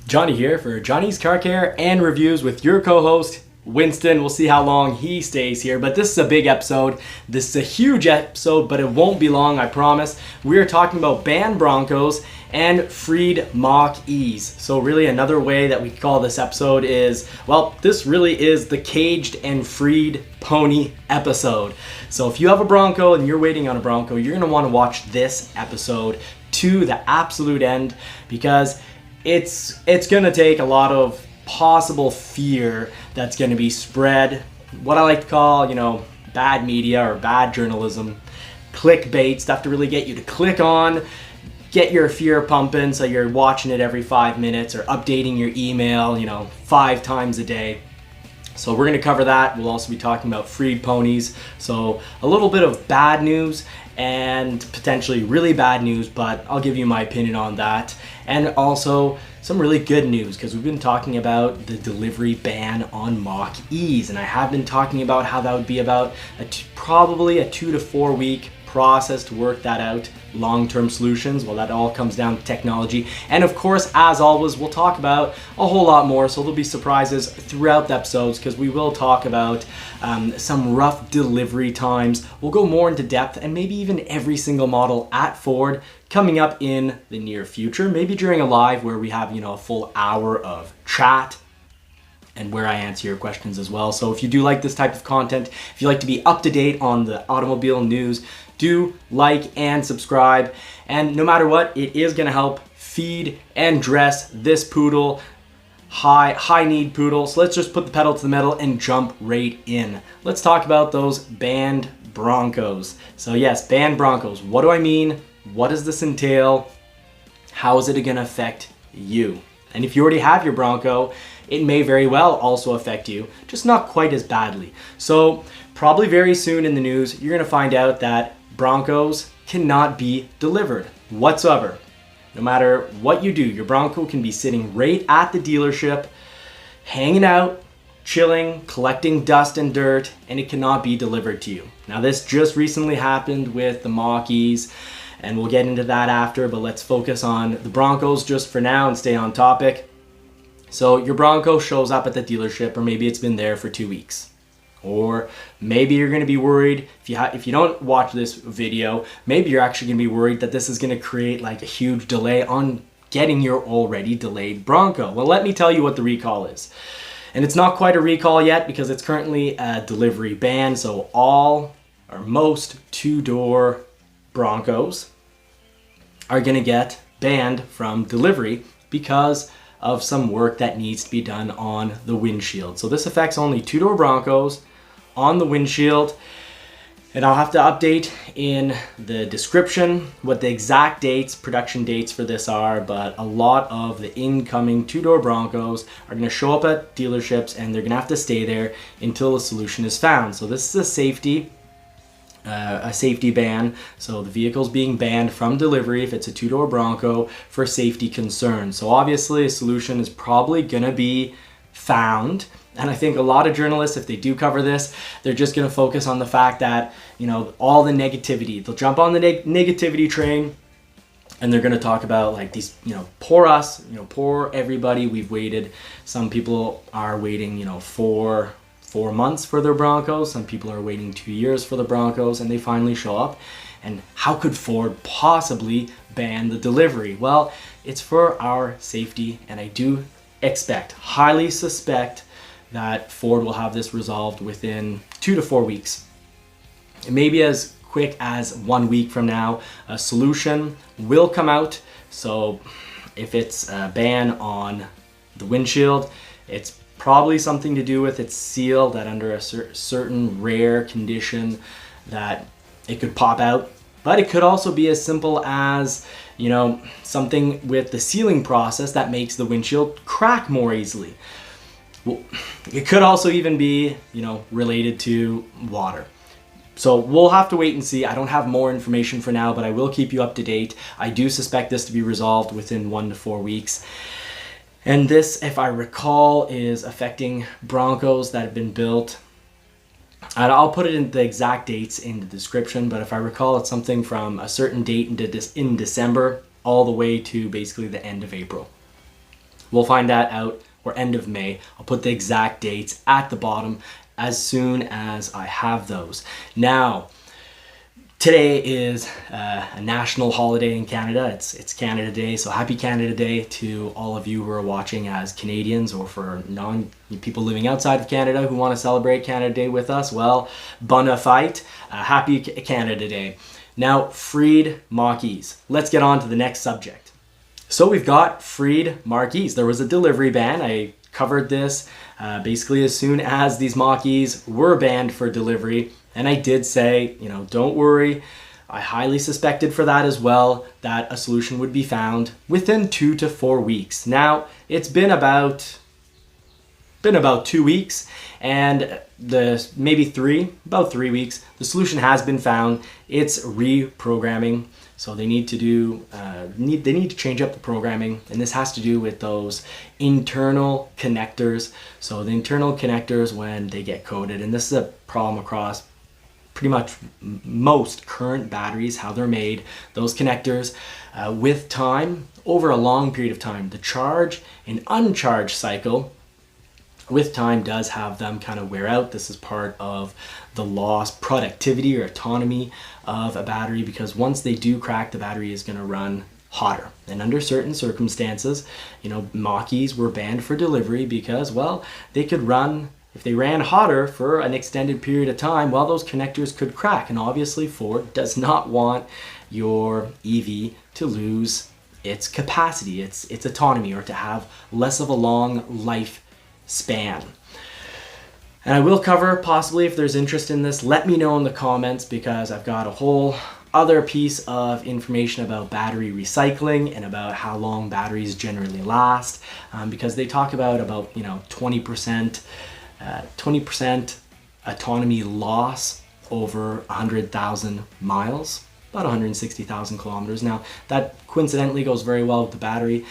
Johnny here for Johnny's Car Care and Reviews with your co-host, Winston. We'll see how long he stays here, but this is a big episode. This is a huge episode, but it won't be long, I promise. We are talking about banned Broncos and freed Mach E's. So really another way that we call this episode is, well, this really is the caged and freed pony episode. So if you have a Bronco and you're waiting on a Bronco, you're gonna wanna watch this episode to the absolute end, because it's gonna take a lot of possible fear that's gonna be spread, what I like to call, bad media or bad journalism, clickbait, stuff to really get you to click on, get your fear pumping so you're watching it every 5 minutes or updating your email, 5 times a day. So we're gonna cover that. We'll also be talking about freed ponies. So a little bit of bad news and potentially really bad news, but I'll give you my opinion on that. And also some really good news, because we've been talking about the delivery ban on Mach E's, and I have been talking about how that would be about probably a 2 to 4 week process to work that out, long-term solutions. Well, that all comes down to technology. And of course, as always, we'll talk about a whole lot more, so there'll be surprises throughout the episodes, because we will talk about some rough delivery times. We'll go more into depth, and maybe even every single model at Ford coming up in the near future, maybe during a live where we have a full hour of chat and where I answer your questions as well. So if you do like this type of content, if you like to be up to date on the automobile news, do like and subscribe. And no matter what, it is gonna help feed and dress this poodle, high need poodle. So let's just put the pedal to the metal and jump right in. Let's talk about those banned Broncos. So yes, banned Broncos. What do I mean? What does this entail? How is it gonna affect you? And if you already have your Bronco, it may very well also affect you, just not quite as badly. So probably very soon in the news, you're gonna find out that Broncos cannot be delivered whatsoever. No matter what you do, your Bronco can be sitting right at the dealership, hanging out, chilling, collecting dust and dirt, and it cannot be delivered to you. Now this just recently happened with the Mach E's, and we'll get into that after, but let's focus on the Broncos just for now and stay on topic. So your Bronco shows up at the dealership, or maybe it's been there for 2 weeks. Or maybe you're going to be worried, if you don't watch this video, maybe you're actually going to be worried that this is going to create like a huge delay on getting your already delayed Bronco. Well, let me tell you what the recall is. And it's not quite a recall yet, because it's currently a delivery ban. So all or most 2-door Broncos are going to get banned from delivery because of some work that needs to be done on the windshield. So this affects only 2-door Broncos on the windshield. And I'll have to update in the description what the exact dates, production dates for this are, but a lot of the incoming 2-door Broncos are gonna show up at dealerships, and they're gonna have to stay there until a solution is found. So this is a safety ban. So the vehicle's being banned from delivery if it's a 2-door Bronco for safety concerns. So obviously a solution is probably gonna be found. And I think a lot of journalists, if they do cover this, they're just gonna focus on the fact that, all the negativity. They'll jump on the negativity train, and they're gonna talk about like these, poor us, poor everybody, we've waited. Some people are waiting, 4 months for their Broncos. Some people are waiting 2 years for the Broncos, and they finally show up. And how could Ford possibly ban the delivery? Well, it's for our safety, and I do highly suspect that Ford will have this resolved within 2 to 4 weeks. It may be as quick as 1 week from now. A solution will come out. So if it's a ban on the windshield, it's probably something to do with its seal, that under a certain rare condition that it could pop out. But it could also be as simple as, something with the sealing process that makes the windshield crack more easily. Well, it could also even be, related to water. So we'll have to wait and see. I don't have more information for now, but I will keep you up to date. I do suspect this to be resolved within 1 to 4 weeks. And this, if I recall, is affecting Broncos that have been built. And I'll put it in the exact dates in the description, but if I recall, it's something from a certain date in December all the way to basically the end of April. We'll find that out, or end of May. I'll put the exact dates at the bottom as soon as I have those. Now, today is a national holiday in Canada. It's Canada Day, so happy Canada Day to all of you who are watching as Canadians, or for people living outside of Canada who want to celebrate Canada Day with us. Well, bona fide, happy Canada Day. Now, freed Mach E's. Let's get on to the next subject. So we've got freed Mach E's. There was a delivery ban. I covered this basically as soon as these Mach E's were banned for delivery. And I did say, don't worry. I highly suspected for that as well, that a solution would be found within 2 to 4 weeks. Now, it's been about 2 weeks, and about 3 weeks. The solution has been found. It's reprogramming. So they need to change up the programming, and this has to do with those internal connectors. So the internal connectors, when they get coded, and this is a problem across pretty much most current batteries, how they're made, those connectors, with time, over a long period of time, the charge and uncharge cycle with time does have them kind of wear out. This is part of the lost productivity or autonomy of a battery, because once they do crack, the battery is going to run hotter. And under certain circumstances, Mach E's were banned for delivery because, well, they could run, if they ran hotter for an extended period of time, well, those connectors could crack. And obviously Ford does not want your EV to lose its capacity, its autonomy, or to have less of a long life span. And I will cover, possibly, if there's interest in this, let me know in the comments, because I've got a whole other piece of information about battery recycling and about how long batteries generally last, because they talk about 20% autonomy loss over 100,000 miles, about 160,000 kilometers. Now, that coincidentally goes very well with the battery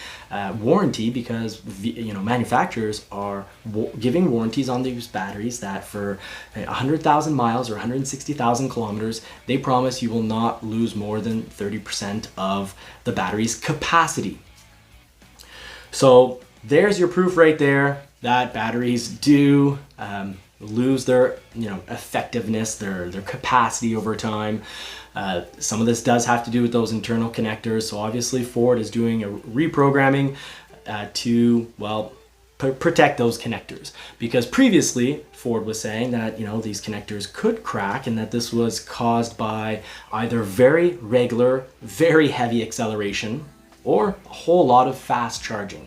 warranty, because manufacturers are giving warranties on these batteries that for 100,000 miles or 160,000 kilometers, they promise you will not lose more than 30% of the battery's capacity. So there's your proof right there that batteries do lose their effectiveness, their capacity over time. Some of this does have to do with those internal connectors. So obviously Ford is doing a reprogramming to, well, protect those connectors, because previously Ford was saying that these connectors could crack, and that this was caused by either very regular, very heavy acceleration, or a whole lot of fast charging.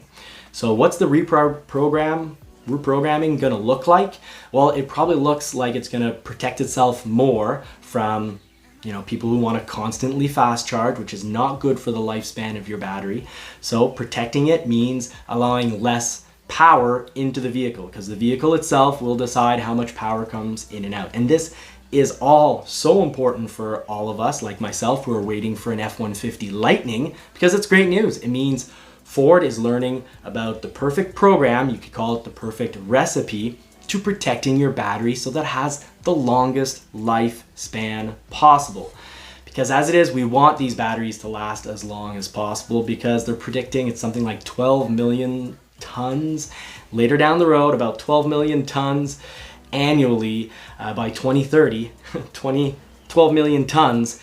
So what's the reprogramming going to look like? Well, it probably looks like it's going to protect itself more from people who want to constantly fast charge, which is not good for the lifespan of your battery. So protecting it means allowing less power into the vehicle, because the vehicle itself will decide how much power comes in and out. And this is all so important for all of us, like myself, who are waiting for an F-150 Lightning, because it's great news. It means Ford is learning about the perfect program, you could call it the perfect recipe, to protecting your battery so that it has the longest lifespan possible. Because as it is, we want these batteries to last as long as possible, because they're predicting it's something like 12 million tons later down the road, about 12 million tons annually by 2030, 12 million tons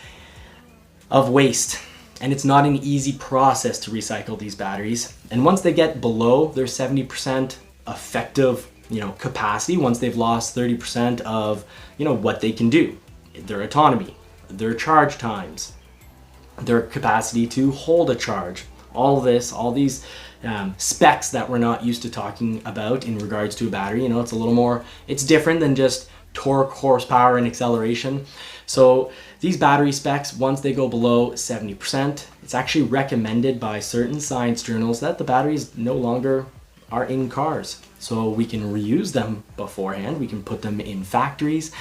of waste. And it's not an easy process to recycle these batteries. And once they get below their 70% effective capacity, once they've lost 30% of what they can do, their autonomy, their charge times, their capacity to hold a charge, all these specs that we're not used to talking about in regards to a battery. It's a little more, it's different than just torque, horsepower, and acceleration. So these battery specs, once they go below 70%, it's actually recommended by certain science journals that the batteries no longer are in cars. So we can reuse them beforehand. We can put them in factories.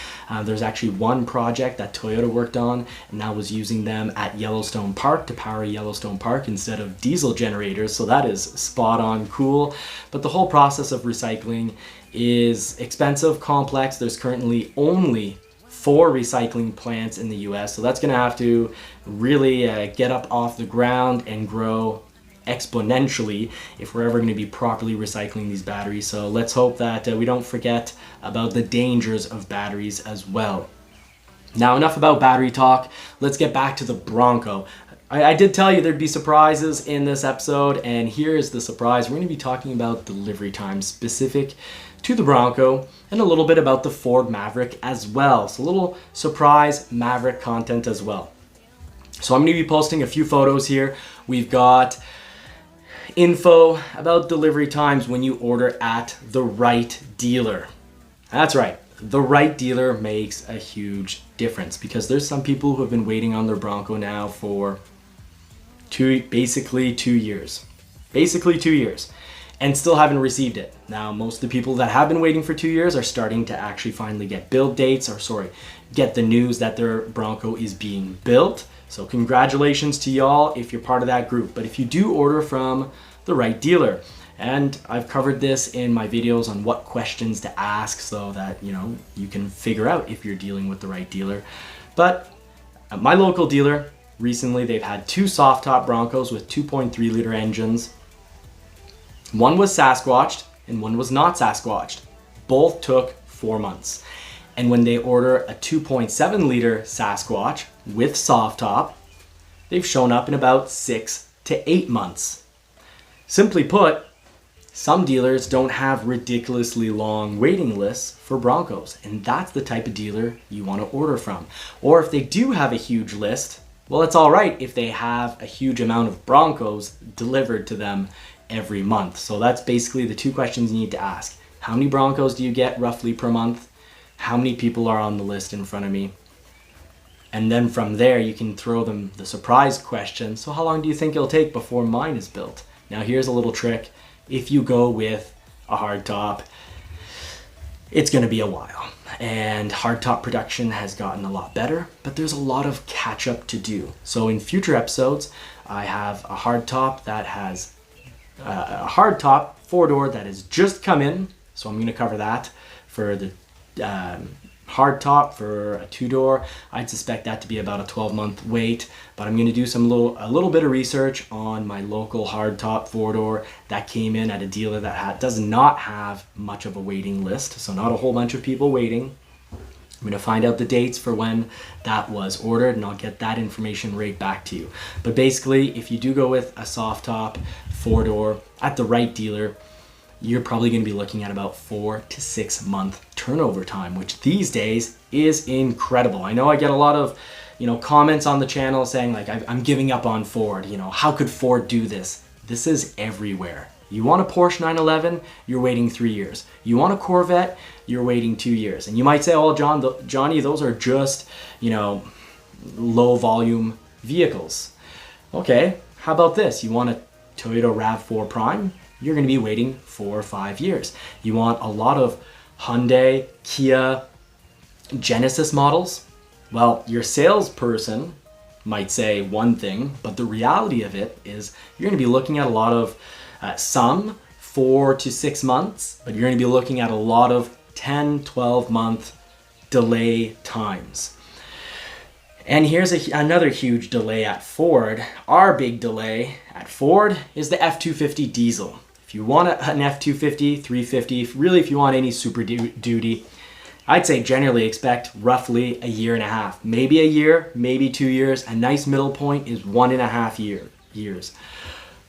There's actually one project that Toyota worked on, and that was using them at Yellowstone Park to power Yellowstone Park instead of diesel generators. So that is spot on cool. But the whole process of recycling is expensive, complex. There's currently only 4 recycling plants in the US. So that's gonna have to really get up off the ground and grow exponentially if we're ever going to be properly recycling these batteries. So let's hope that we don't forget about the dangers of batteries as well. Now, enough about battery talk. Let's get back to the Bronco. I did tell you there'd be surprises in this episode, and here is the surprise. We're going to be talking about delivery times specific to the Bronco and a little bit about the Ford Maverick as well. So a little surprise Maverick content as well. So I'm going to be posting a few photos here. We've got info about delivery times when you order at the right dealer. That's right. The right dealer makes a huge difference because there's some people who have been waiting on their Bronco now for basically 2 years. Basically 2 years. And still haven't received it. Now, most of the people that have been waiting for 2 years are starting to actually finally get build dates, get the news that their Bronco is being built. So congratulations to y'all if you're part of that group. But if you do order from the right dealer, and I've covered this in my videos on what questions to ask so that, you can figure out if you're dealing with the right dealer. But at my local dealer, recently they've had 2 soft top Broncos with 2.3 liter engines. One was Sasquatched and one was not Sasquatched. Both took 4 months. And when they order a 2.7 liter Sasquatch with soft top, they've shown up in about 6 to 8 months. Simply put, some dealers don't have ridiculously long waiting lists for Broncos, and that's the type of dealer you want to order from. Or if they do have a huge list, well, it's all right if they have a huge amount of Broncos delivered to them every month. So that's basically the 2 questions you need to ask. How many Broncos do you get roughly per month? How many people are on the list in front of me? And then from there, you can throw them the surprise question. So how long do you think it'll take before mine is built? Now, here's a little trick. If you go with a hardtop, it's going to be a while. And hardtop production has gotten a lot better, but there's a lot of catch up to do. So in future episodes, I have a hardtop that has a hardtop 4-door that has just come in. So I'm going to cover that for the hardtop. For a 2-door, I'd suspect that to be about a 12-month wait, but I'm going to do a little bit of research on my local hardtop 4-door that came in at a dealer that does not have much of a waiting list, so not a whole bunch of people waiting. I'm going to find out the dates for when that was ordered, and I'll get that information right back to you. But basically, if you do go with a soft top 4-door at the right dealer, you're probably going to be looking at about 4 to 6 month turnover time, which these days is incredible. I know I get a lot of, comments on the channel saying like, I'm giving up on Ford. How could Ford do this? This is everywhere. You want a Porsche 911, you're waiting 3 years. You want a Corvette, you're waiting 2 years. And you might say, oh, Johnny, those are just, low volume vehicles. Okay, how about this? You want a Toyota RAV4 Prime? You're going to be waiting 4 or 5 years. You want a lot of Hyundai, Kia, Genesis models? Well, your salesperson might say one thing, but the reality of it is you're going to be looking at a lot of some 4 to 6 months, but you're going to be looking at a lot of 10, 12 month delay times. And here's another huge delay at Ford. Our big delay at Ford is the F250 diesel. If you want an F250, 350, really if you want any Super Duty, I'd say generally expect roughly a year and a half. Maybe a year, maybe 2 years. A nice middle point is 1.5 years.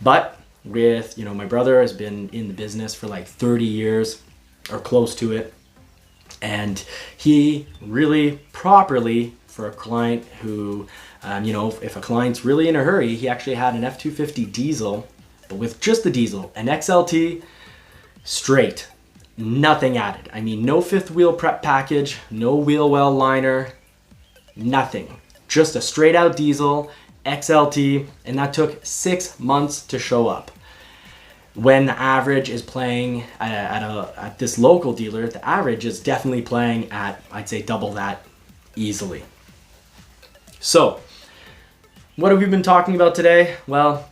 But with, my brother has been in the business for like 30 years or close to it. And he really properly, for a client who, if a client's really in a hurry, he actually had an F250 diesel, but with just the diesel, an XLT, straight, nothing added. I mean, no fifth wheel prep package, no wheel well liner, nothing. Just a straight out diesel, XLT, and that took 6 months to show up. When the average is playing at this local dealer, the average is definitely playing at, I'd say, double that easily. So, what have we been talking about today? Well,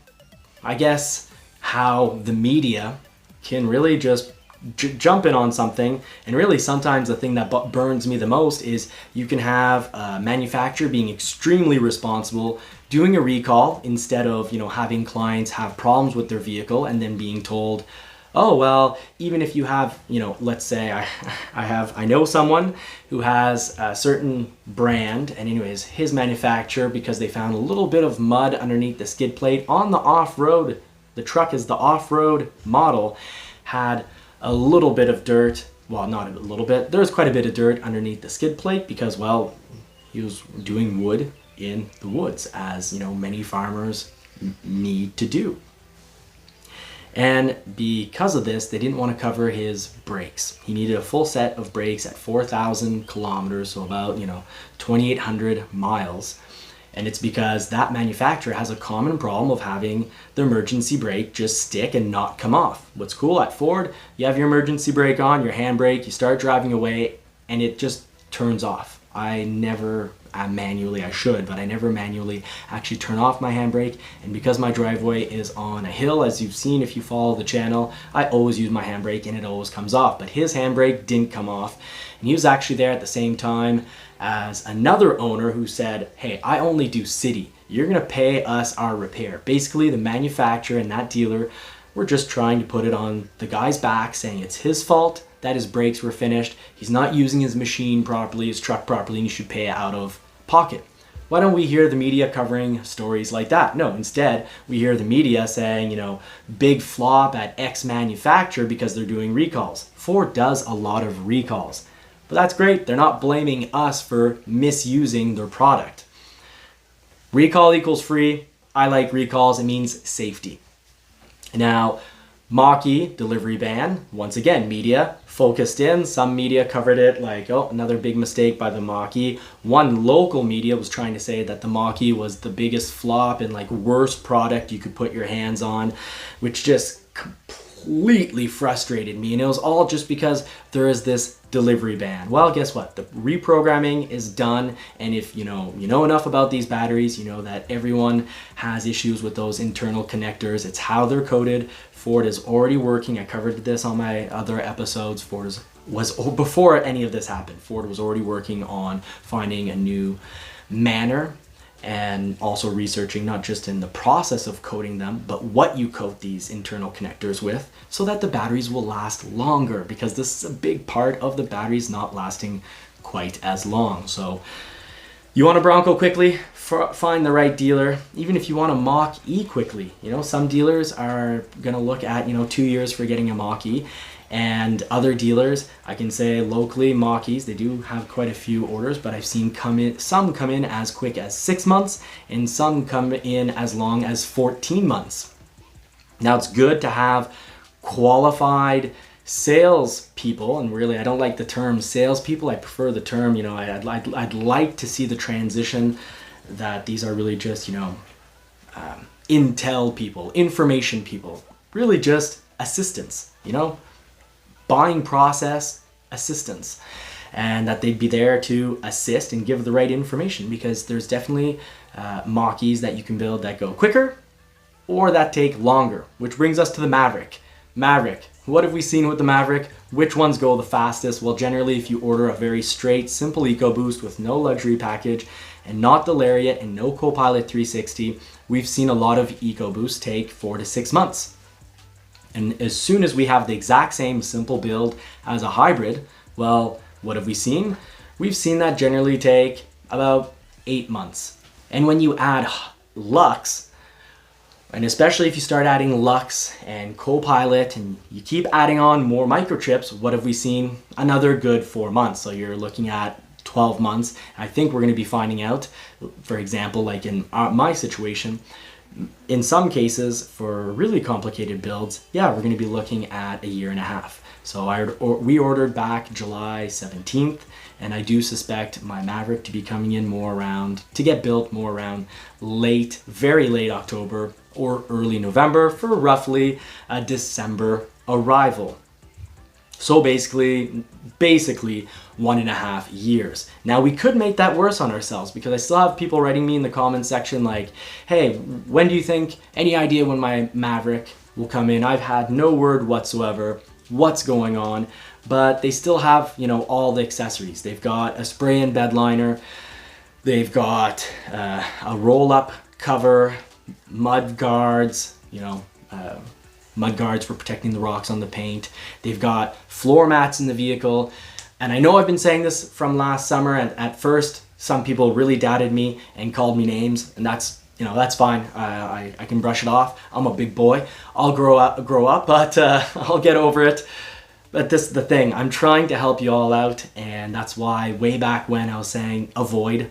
I guess how the media can really just jump in on something. And really sometimes the thing that burns me the most is you can have a manufacturer being extremely responsible, doing a recall instead of, you know, having clients have problems with their vehicle and then being told, oh, well, even if you have, you know, let's say I know someone who has a certain brand, and anyways, his manufacturer, because they found a little bit of mud underneath the skid plate on the off-road, the truck is the off-road model, had a little bit of dirt, well, not a little bit, there's quite a bit of dirt underneath the skid plate because, well, he was doing wood in the woods, as, you know, many farmers need to do. And because of this, they didn't want to cover his brakes. He needed a full set of brakes at 4,000 kilometers, so about, you know, 2,800 miles. And it's because that manufacturer has a common problem of having the emergency brake just stick and not come off. What's cool at Ford, you have your emergency brake on, your handbrake, you start driving away, and it just turns off. I never manually, I should, but I never manually actually turn off my handbrake. And because my driveway is on a hill, as you've seen if you follow the channel, I always use my handbrake and it always comes off. But his handbrake didn't come off. And he was actually there at the same time as another owner who said, hey, I only do city. You're gonna pay us our repair. Basically, the manufacturer and that dealer were just trying to put it on the guy's back, saying it's his fault that his brakes were finished. He's not using his machine properly, his truck properly, and you should pay it out of pocket. Why don't we hear the media covering stories like that? No, instead, we hear the media saying, you know, big flop at X manufacturer because they're doing recalls. Ford does a lot of recalls. But that's great. They're not blaming us for misusing their product. Recall equals free. I like recalls. It means safety. Now, Mach E delivery ban, once again, media focused in. Some media covered it like, oh, another big mistake by the Mach E. One local media was trying to say that the Mach E was the biggest flop and like worst product you could put your hands on, which just completely frustrated me. And it was all just because there is this delivery ban. Well, guess what? The reprogramming is done. And if you know enough about these batteries, you know that everyone has issues with those internal connectors. It's how they're coded. Ford is already working. I covered this on my other episodes. Ford was before any of this happened. Ford was already working on finding a new manner and also researching not just in the process of coating them, but what you coat these internal connectors with so that the batteries will last longer, because this is a big part of the batteries not lasting quite as long. So you want a Bronco quickly, find the right dealer. Even if you want a Mach E quickly, you know, some dealers are gonna look at, 2 years for getting a Mach E. And other dealers, I can say locally, Mach E's, they do have quite a few orders, but I've seen some come in as quick as 6 months and some come in as long as 14 months. Now it's good to have qualified sales people, and really I don't like the term salespeople. I prefer the term, I'd like to see the transition that these are really just, intel people, information people, really just assistants, buying process assistants, and that they'd be there to assist and give the right information, because there's definitely Mach E's that you can build that go quicker or that take longer, which brings us to the Maverick. What have we seen with the Maverick? Which ones go the fastest? Well, generally, if you order a very straight, simple EcoBoost with no luxury package and not the Lariat and no Copilot 360, we've seen a lot of EcoBoosts take 4 to 6 months. And as soon as we have the exact same simple build as a hybrid, well, what have we seen? We've seen that generally take about 8 months. And when you add Lux, and especially if you start adding Lux and Copilot and you keep adding on more microchips, what have we seen? Another good 4 months. So you're looking at 12 months. I think we're going to be finding out, for example, like in my situation, in some cases for really complicated builds, yeah, we're going to be looking at 1.5 years. So we ordered back July 17th, and I do suspect my Maverick to be coming in to get built more around very late October or early November for roughly a December arrival. So basically 1.5 years. Now we could make that worse on ourselves, because I still have people writing me in the comment section like, hey, when do you think, any idea when my Maverick will come in? I've had no word whatsoever. what's going on, but they still have, you know, all the accessories. They've got a spray and bed liner, they've got a roll-up cover, mud guards, you know, mud guards for protecting the rocks on the paint. They've got floor mats in the vehicle. And I know I've been saying this from last summer, and at first some people really doubted me and called me names, and that's, you know, that's fine. I can brush it off. I'm a big boy. I'll grow up, but I'll get over it. But this is the thing. I'm trying to help you all out, and that's why way back when I was saying avoid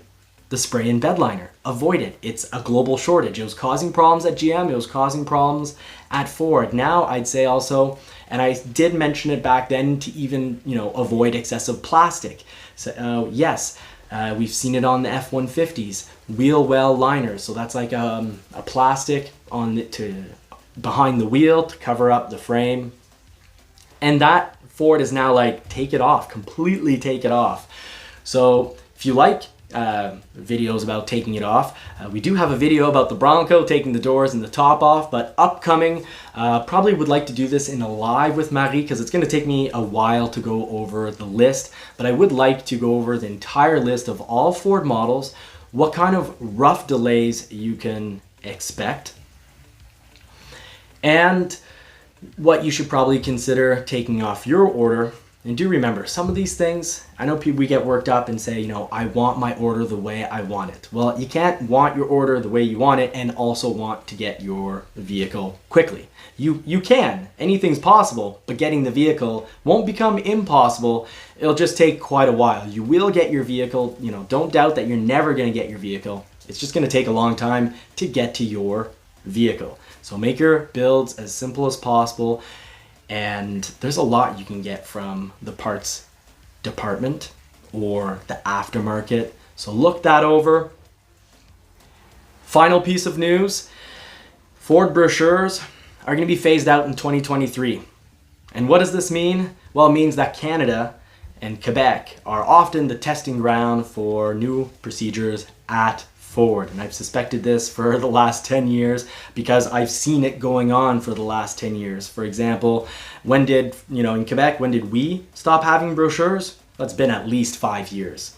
the spray and bed liner. Avoid it. It's a global shortage. It was causing problems at GM. It was causing problems at Ford. Now I'd say also, and I did mention it back then, to even, you know, avoid excessive plastic. So yes, we've seen it on the F150s, wheel well liners. So that's like a plastic on behind the wheel to cover up the frame. And that Ford is now like, take it off, completely take it off. So if you like videos about taking it off, we do have a video about the Bronco taking the doors and the top off, but upcoming, probably would like to do this in a live with Marie, because it's going to take me a while to go over the list, but I would like to go over the entire list of all Ford models, what kind of rough delays you can expect, and what you should probably consider taking off your order. And do remember, some of these things, I know we get worked up and say, you know, I want my order the way I want it. Well, you can't want your order the way you want it and also want to get your vehicle quickly. You can. Anything's possible, but getting the vehicle won't become impossible. It'll just take quite a while. You will get your vehicle. You know, don't doubt that you're never going to get your vehicle. It's just going to take a long time to get to your vehicle. So make your builds as simple as possible. And there's a lot you can get from the parts department or the aftermarket. So look that over. Final piece of news, Ford brochures are going to be phased out in 2023. And what does this mean? Well, it means that Canada and Quebec are often the testing ground for new procedures at Ford. And I've suspected this for the last 10 years because I've seen it going on for the last 10 years. For example, when did, you know, in Quebec, when did we stop having brochures? That's been at least 5 years.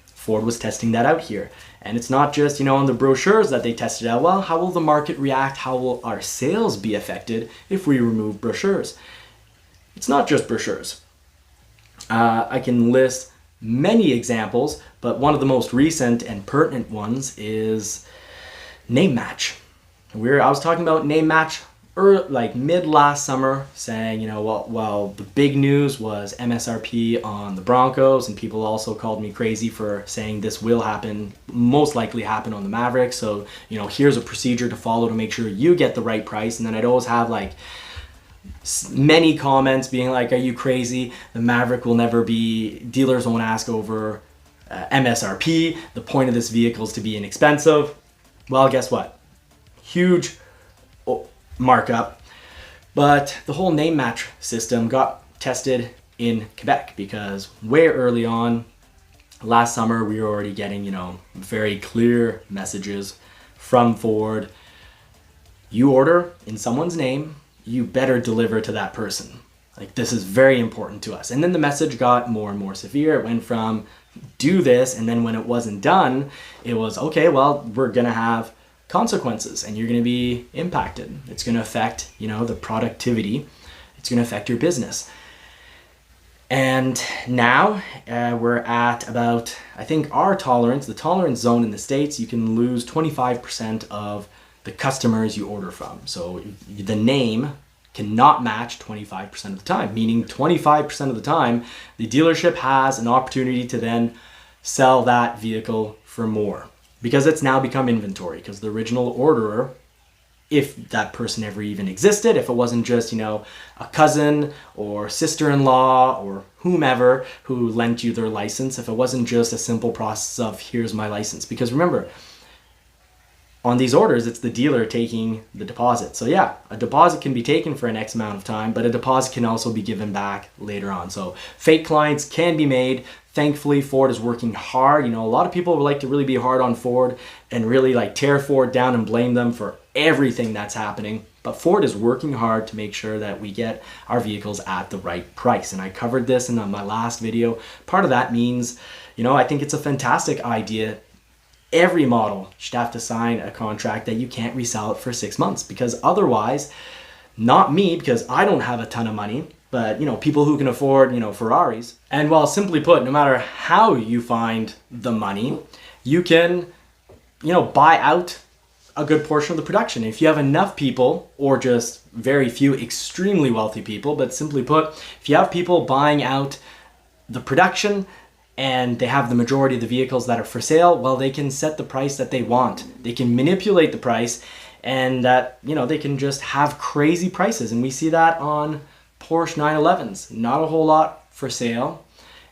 Ford was testing that out here. And it's not just, you know, on the brochures that they tested out. Well, how will the market react? How will our sales be affected if we remove brochures? It's not just brochures. I can list many examples, but one of the most recent and pertinent ones is name match. I was talking about name match like mid last summer, saying, you know, well, the big news was MSRP on the Broncos, and people also called me crazy for saying this will happen, most likely happen on the Maverick. So, you know, here's a procedure to follow to make sure you get the right price. And then I'd always have like many comments being like, are you crazy? The Maverick will never be, dealers won't ask over MSRP. The point of this vehicle is to be inexpensive. Well, guess what? Huge markup. But the whole name match system got tested in Quebec because way early on, last summer, we were already getting, you know, very clear messages from Ford. You order in someone's name, you better deliver to that person. Like, this is very important to us. And then the message got more and more severe. It went from do this, and then when it wasn't done, it was, okay, well, we're gonna have consequences and you're gonna be impacted. It's gonna affect, you know, the productivity. It's gonna affect your business. And now we're at about, I think our tolerance, the tolerance zone in the States, you can lose 25% of the customers you order from. So the name cannot match 25% of the time, meaning 25% of the time, the dealership has an opportunity to then sell that vehicle for more because it's now become inventory, because the original orderer, if that person ever even existed, if it wasn't just, you know, a cousin or sister-in-law or whomever who lent you their license, if it wasn't just a simple process of here's my license. Because remember, on these orders, it's the dealer taking the deposit. So yeah, a deposit can be taken for an X amount of time, but a deposit can also be given back later on. So fake clients can be made. Thankfully, Ford is working hard. You know, a lot of people would like to really be hard on Ford and really like tear Ford down and blame them for everything that's happening. but Ford is working hard to make sure that we get our vehicles at the right price. And I covered this in my last video. Part of that means, I think it's a fantastic idea. Every model should have to sign a contract that you can't resell it for 6 months, because otherwise, not me, because I don't have a ton of money, but people who can afford, Ferraris. And well, simply put, no matter how you find the money, you can, buy out a good portion of the production. If you have enough people, or just very few extremely wealthy people, but simply put, if you have people buying out the production and they have the majority of the vehicles that are for sale, well, they can set the price that they want. They can manipulate the price, and that, they can just have crazy prices. And we see that on Porsche 911s. Not a whole lot for sale,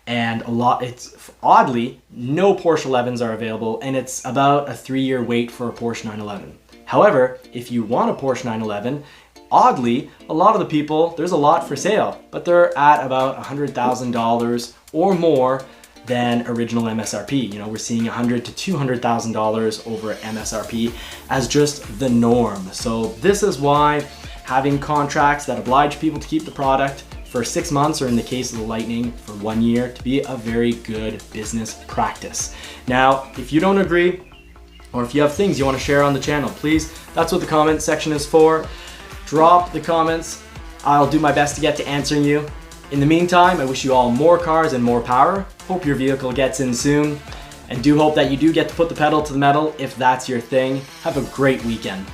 and it's oddly, no Porsche 11s are available, and it's about a 3-year wait for a Porsche 911. However, if you want a Porsche 911, oddly, a lot of the people, there's a lot for sale, but they're at about $100,000 or more than original MSRP. We're seeing $100,000 to $200,000 over MSRP as just the norm. So this is why having contracts that oblige people to keep the product for 6 months, or in the case of the Lightning, for 1 year, to be a very good business practice. Now, if you don't agree, or if you have things you want to share on the channel, please, that's what the comment section is for. Drop the comments. I'll do my best to get to answering you. In the meantime, I wish you all more cars and more power. Hope your vehicle gets in soon, and do hope that you do get to put the pedal to the metal if that's your thing. Have a great weekend.